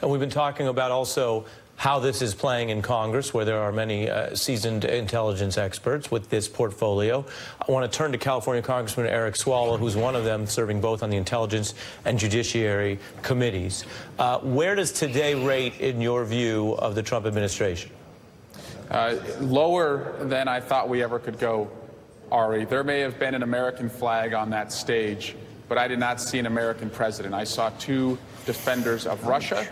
And we've been talking about also how this is playing in Congress, where there are many seasoned intelligence experts with this portfolio. I want to turn to California Congressman Eric Swalwell, who's one of them, serving both on the Intelligence and Judiciary committees. Where does today rate, in your view, of the Trump administration? Lower than I thought we ever could go, Ari. There may have been an American flag on that stage, but I did not see an American president. I saw two defenders of Russia,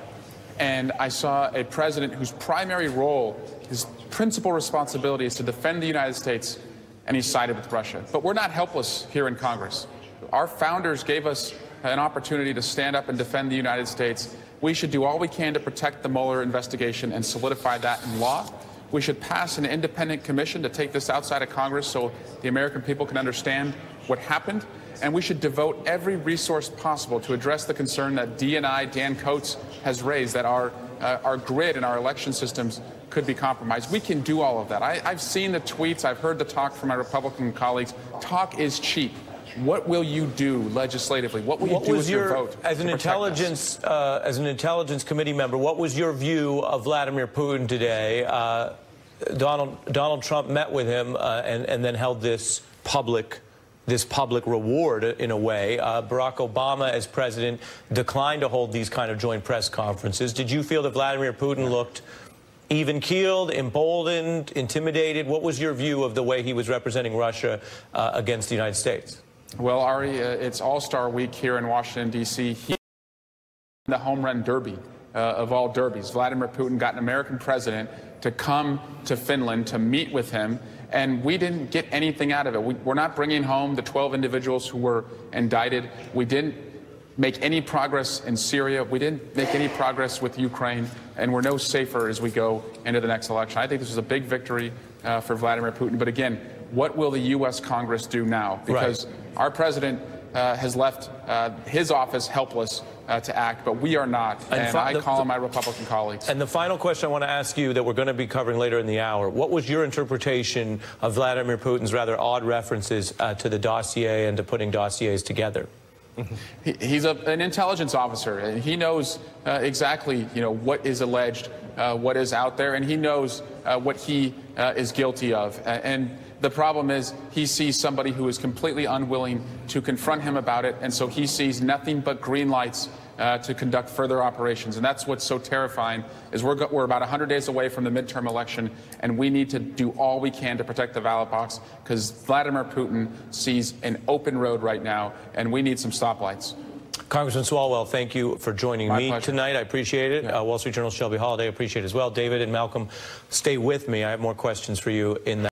and I saw a president whose primary role, his principal responsibility, is to defend the United States, and he sided with Russia. But we're not helpless here in Congress. Our founders gave us an opportunity to stand up and defend the United States. We should do all we can to protect the Mueller investigation and solidify that in law. We should pass an independent commission to take this outside of Congress so the American people can understand what happened. And we should devote every resource possible to address the concern that DNI, Dan Coates, has raised, that our grid and our election systems could be compromised. We can do all of that. I've seen the tweets. I've heard the talk from my Republican colleagues. Talk is cheap. What will you do legislatively? What will you do with your vote? As an intelligence committee member, what was your view of Vladimir Putin today? Donald Trump met with him and then held this public reward, in a way. Barack Obama, as president, declined to hold these kind of joint press conferences. Did you feel that Vladimir Putin looked even-keeled, emboldened, intimidated? What was your view of the way he was representing Russia against the United States? Well, Ari, it's All-Star Week here in Washington, D.C. He the home run derby of all derbies. Vladimir Putin got an American president to come to Finland to meet with him, and we didn't get anything out of it. We're not bringing home the 12 individuals who were indicted. We didn't make any progress in Syria. We didn't make any progress with Ukraine, and we're no safer as we go into the next election. I think this is a big victory for Vladimir Putin. But again, what will the U.S. Congress do now? Because our president has left his office helpless to act, but we are not, and I call on my Republican colleagues. And the final question I want to ask you, that we're going to be covering later in the hour, what was your interpretation of Vladimir Putin's rather odd references to the dossier and to putting dossiers together? He's an intelligence officer, and he knows exactly, what is alleged, what is out there, and he knows what he is guilty of. And the problem is he sees somebody who is completely unwilling to confront him about it, and so he sees nothing but green lights to conduct further operations. And that's what's so terrifying, is we're about 100 days away from the midterm election, and we need to do all we can to protect the ballot box, because Vladimir Putin sees an open road right now, and we need some stoplights. Congressman Swalwell, thank you for joining me pleasure. tonight. I appreciate it. Yeah. Wall Street Journal's Shelby Holiday, appreciate it as well. David and Malcolm, stay with me. I have more questions for you in that.